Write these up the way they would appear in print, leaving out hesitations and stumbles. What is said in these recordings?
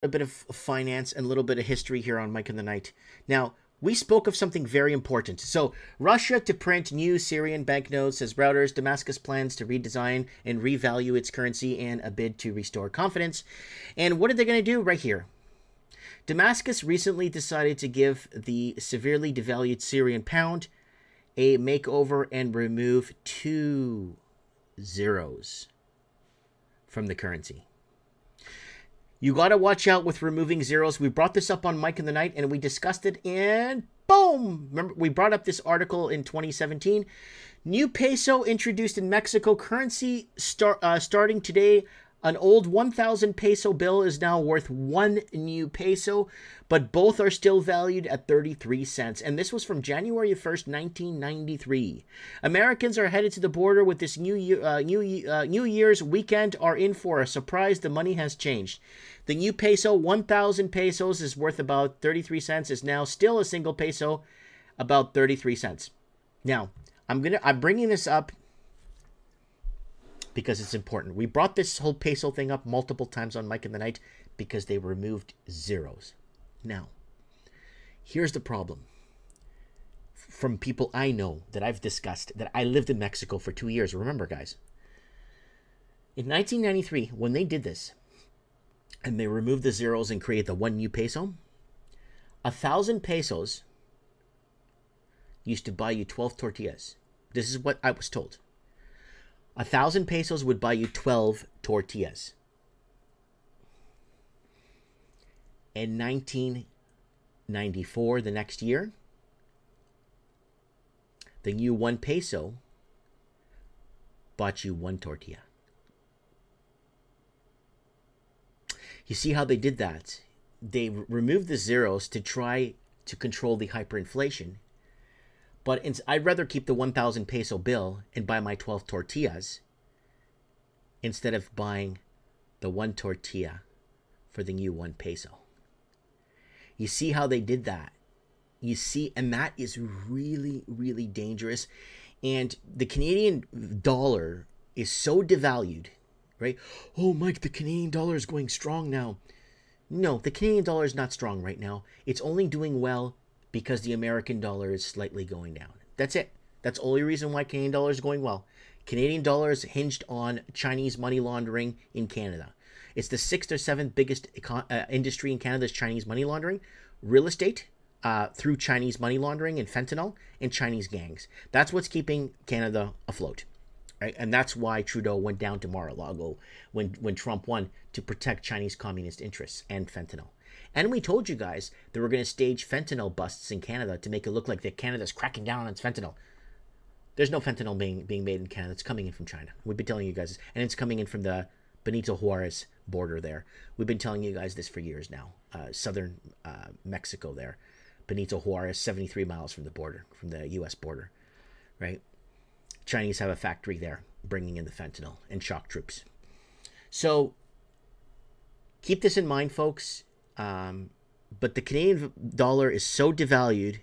a bit of finance and a little bit of history here on Mike in the Night. Now, we spoke of something very important. So, Russia to print new Syrian banknotes as Reuters. Damascus plans to redesign and revalue its currency in a bid to restore confidence. And what are they going to do? Right here. Damascus recently decided to give the severely devalued Syrian pound a makeover and remove 2 zeros from the currency. You got to watch out with removing zeros. We brought this up on Mike in the Night, and we discussed it, and boom! Remember, we brought up this article in 2017. New peso introduced in Mexico. Currency starting today. An old 1,000 peso bill is now worth 1 new peso, but both are still valued at 33 cents. And this was from January 1st, 1993. Americans are headed to the border with this New Year's weekend are in for a surprise. The money has changed. The new peso, 1,000 pesos, is worth about 33 cents, is now still a single peso, about 33 cents. Now, I'm bringing this up because it's important. We brought this whole peso thing up multiple times on Mike in the Night because they removed zeros. Now, here's the problem. From people I know that I've discussed, that I lived in Mexico for 2 years. Remember, guys, in 1993, when they did this, and they removed the zeros and created the 1 new peso, 1,000 pesos used to buy you 12 tortillas. This is what I was told. 1,000 pesos would buy you 12 tortillas. In 1994, the next year, the new 1 peso bought you 1 tortilla. You see how they did that? They removed the zeros to try to control the hyperinflation. But I'd rather keep the 1,000 peso bill and buy my 12 tortillas instead of buying the 1 tortilla for the new 1 peso. You see how they did that? You see, and that is really, really dangerous. And the Canadian dollar is so devalued, right? Oh, Mike, the Canadian dollar is going strong now. No, the Canadian dollar is not strong right now. It's only doing well because the American dollar is slightly going down. That's it. That's the only reason why Canadian dollar is going well. Canadian dollar is hinged on Chinese money laundering in Canada. It's the 6th or 7th biggest industry in Canada is Chinese money laundering. Real estate through Chinese money laundering and fentanyl and Chinese gangs. That's what's keeping Canada afloat. Right? And that's why Trudeau went down to Mar-a-Lago when Trump won, to protect Chinese communist interests and fentanyl. And we told you guys that we're going to stage fentanyl busts in Canada to make it look like that Canada's cracking down on its fentanyl. There's no fentanyl being made in Canada. It's coming in from China. We've been telling you guys this. And it's coming in from the Benito Juarez border there. We've been telling you guys this for years now. Southern Mexico there. Benito Juarez, 73 miles from the border, from the U.S. border. Right? Chinese have a factory there bringing in the fentanyl and shock troops. So keep this in mind, folks. But the Canadian dollar is so devalued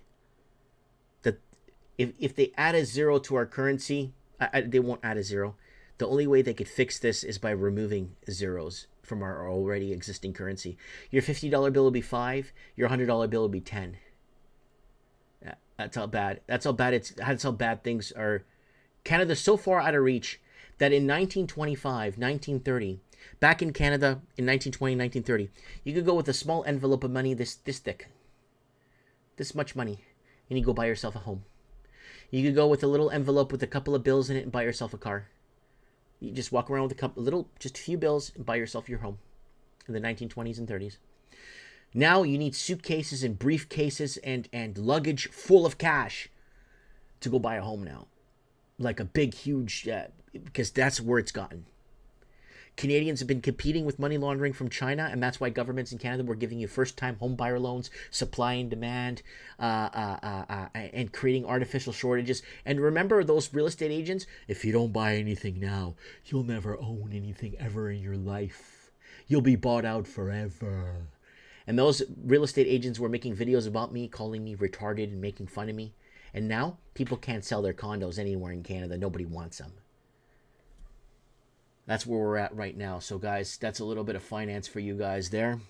that if they add a zero to our currency, they won't add a zero. The only way they could fix this is by removing zeros from our already existing currency. Your $50 bill will be 5. Your $100 bill will be 10. That's how bad. That's how bad things are. Canada's so far out of reach that in 1925, 1930, back in Canada in 1920, 1930, you could go with a small envelope of money this thick, this much money, and you go buy yourself a home. You could go with a little envelope with a couple of bills in it and buy yourself a car. You just walk around with just a few bills and buy yourself your home in the 1920s and 30s. Now you need suitcases and briefcases and luggage full of cash to go buy a home now. Like a big, huge, because that's where it's gotten. Canadians have been competing with money laundering from China, and that's why governments in Canada were giving you first-time home buyer loans, supply and demand, and creating artificial shortages. And remember those real estate agents? If you don't buy anything now, you'll never own anything ever in your life. You'll be bought out forever. And those real estate agents were making videos about me, calling me retarded and making fun of me. And now people can't sell their condos anywhere in Canada. Nobody wants them. That's where we're at right now. So, guys, that's a little bit of finance for you guys there.